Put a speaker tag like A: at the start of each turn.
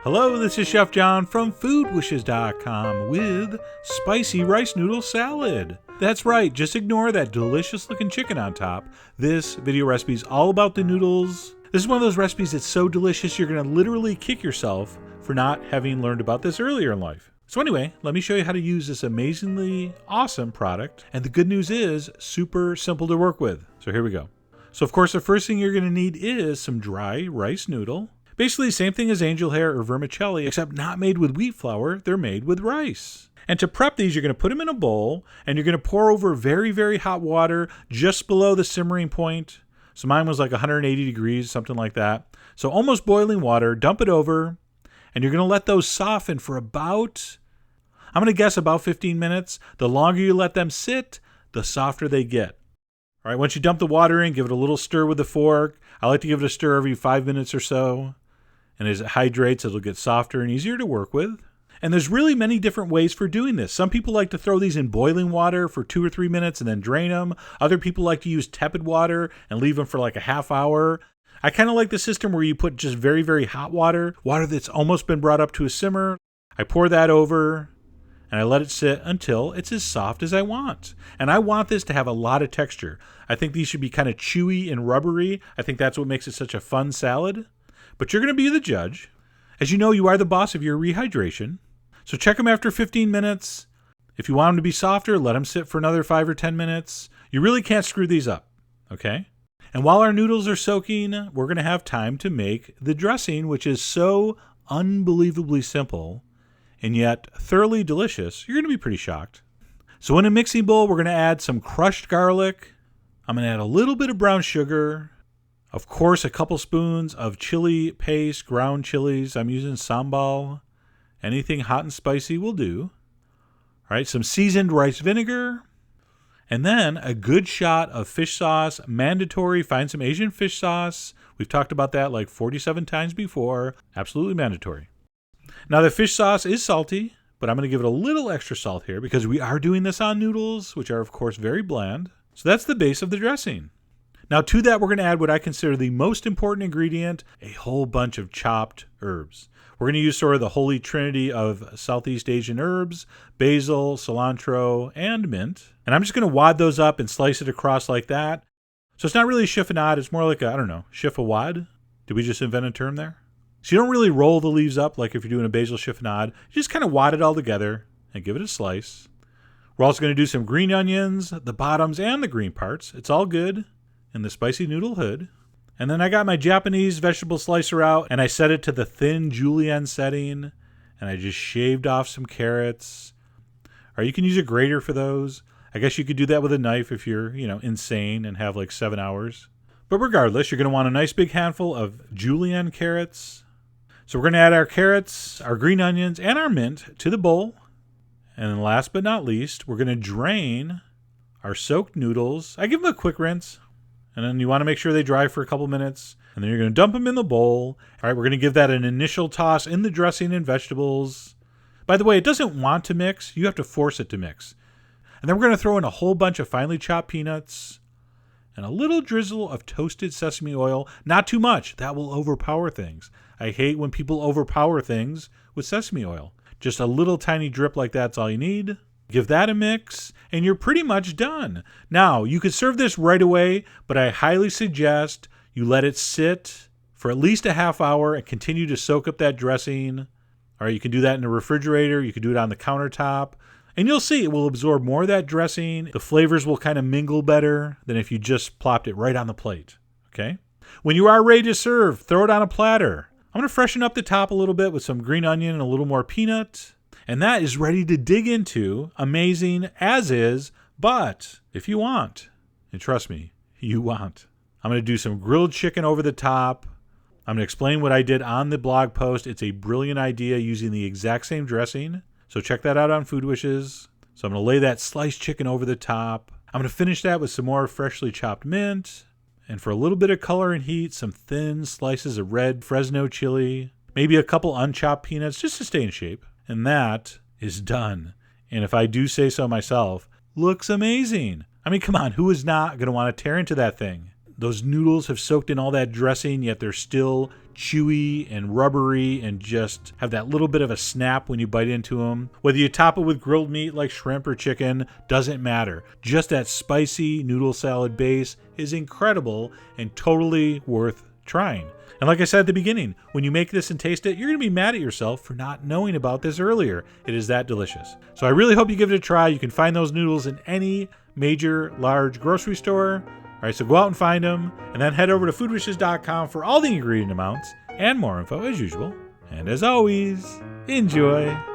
A: Hello, this is Chef John from foodwishes.com with spicy rice noodle salad. That's right, just ignore that delicious looking chicken on top. This video recipe is all about the noodles. This is one of those recipes that's so delicious you're going to literally kick yourself for not having learned about this earlier in life. So anyway, let me show you how to use this amazingly awesome product. And the good news is super simple to work with. So here we go. So of course the first thing you're going to need is some dry rice noodle. Basically, same thing as angel hair or vermicelli, except not made with wheat flour, they're made with rice. And to prep these, you're going to put them in a bowl, and you're going to pour over very, very hot water just below the simmering point. So mine was like 180 degrees, something like that. So almost boiling water, dump it over, and you're going to let those soften for about, I'm going to guess about 15 minutes. The longer you let them sit, the softer they get. All right, once you dump the water in, give it a little stir with a fork. I like to give it a stir every 5 minutes or so. And as it hydrates, it'll get softer and easier to work with. And there's really many different ways for doing this. Some people like to throw these in boiling water for 2 or 3 minutes and then drain them. Other people like to use tepid water and leave them for like a half hour. I kind of like the system where you put just very, very hot water that's almost been brought up to a simmer. I pour that over and I let it sit until it's as soft as I want. And I want this to have a lot of texture. I think these should be kind of chewy and rubbery. I think that's what makes it such a fun salad. But you're going to be the judge. As you know, you are the boss of your rehydration. So check them after 15 minutes. If you want them to be softer, let them sit for another 5 or 10 minutes. You really can't screw these up, okay? And while our noodles are soaking, we're going to have time to make the dressing, which is so unbelievably simple and yet thoroughly delicious. You're going to be pretty shocked. So in a mixing bowl, we're going to add some crushed garlic. I'm going to add a little bit of brown sugar. Of course, a couple spoons of chili paste, ground chilies. I'm using sambal. Anything hot and spicy will do. All right, some seasoned rice vinegar. And then a good shot of fish sauce. Mandatory. Find some Asian fish sauce. We've talked about that like 47 times before. Absolutely mandatory. Now, the fish sauce is salty, but I'm going to give it a little extra salt here because we are doing this on noodles, which are, of course, very bland. So that's the base of the dressing. Now to that, we're going to add what I consider the most important ingredient, a whole bunch of chopped herbs. We're going to use sort of the holy trinity of Southeast Asian herbs, basil, cilantro, and mint. And I'm just going to wad those up and slice it across like that. So it's not really a chiffonade, it's more like a, chiffawad. Did we just invent a term there? So you don't really roll the leaves up like if you're doing a basil chiffonade. You just kind of wad it all together and give it a slice. We're also going to do some green onions, the bottoms and the green parts. It's all good in the spicy noodle hood. And then I got my Japanese vegetable slicer out and I set it to the thin julienne setting and I just shaved off some carrots. Or you can use a grater for those. I guess you could do that with a knife if you're, insane and have like 7 hours. But regardless, you're going to want a nice big handful of julienne carrots. So we're going to add our carrots, our green onions, and our mint to the bowl. And then last but not least, we're going to drain our soaked noodles. I give them a quick rinse. And then you want to make sure they dry for a couple minutes. And then you're going to dump them in the bowl. All right, we're going to give that an initial toss in the dressing and vegetables. By the way, it doesn't want to mix. You have to force it to mix. And then we're going to throw in a whole bunch of finely chopped peanuts and a little drizzle of toasted sesame oil. Not too much. That will overpower things. I hate when people overpower things with sesame oil. Just a little tiny drip like that's all you need. Give that a mix, and you're pretty much done. Now, you could serve this right away, but I highly suggest you let it sit for at least a half hour and continue to soak up that dressing. Or you can do that in the refrigerator. You can do it on the countertop. And you'll see it will absorb more of that dressing. The flavors will kind of mingle better than if you just plopped it right on the plate. Okay? When you are ready to serve, throw it on a platter. I'm going to freshen up the top a little bit with some green onion and a little more peanut. And that is ready to dig into, amazing as is, but if you want, and trust me, you want, I'm going to do some grilled chicken over the top. I'm going to explain what I did on the blog post. It's a brilliant idea using the exact same dressing. So check that out on Food Wishes. So I'm going to lay that sliced chicken over the top. I'm going to finish that with some more freshly chopped mint. And for a little bit of color and heat, some thin slices of red Fresno chili. Maybe a couple unchopped peanuts just to stay in shape. And that is done. And if I do say so myself, looks amazing. I mean, come on, who is not going to want to tear into that thing? Those noodles have soaked in all that dressing, yet they're still chewy and rubbery and just have that little bit of a snap when you bite into them. Whether you top it with grilled meat like shrimp or chicken, doesn't matter. Just that spicy noodle salad base is incredible and totally worth trying. And like I said at the beginning, when you make this and taste it, you're going to be mad at yourself for not knowing about this earlier. It is that delicious. So I really hope you give it a try. You can find those noodles in any major, large grocery store. All right, so go out and find them, and then head over to foodwishes.com for all the ingredient amounts and more info as usual. And as always, enjoy.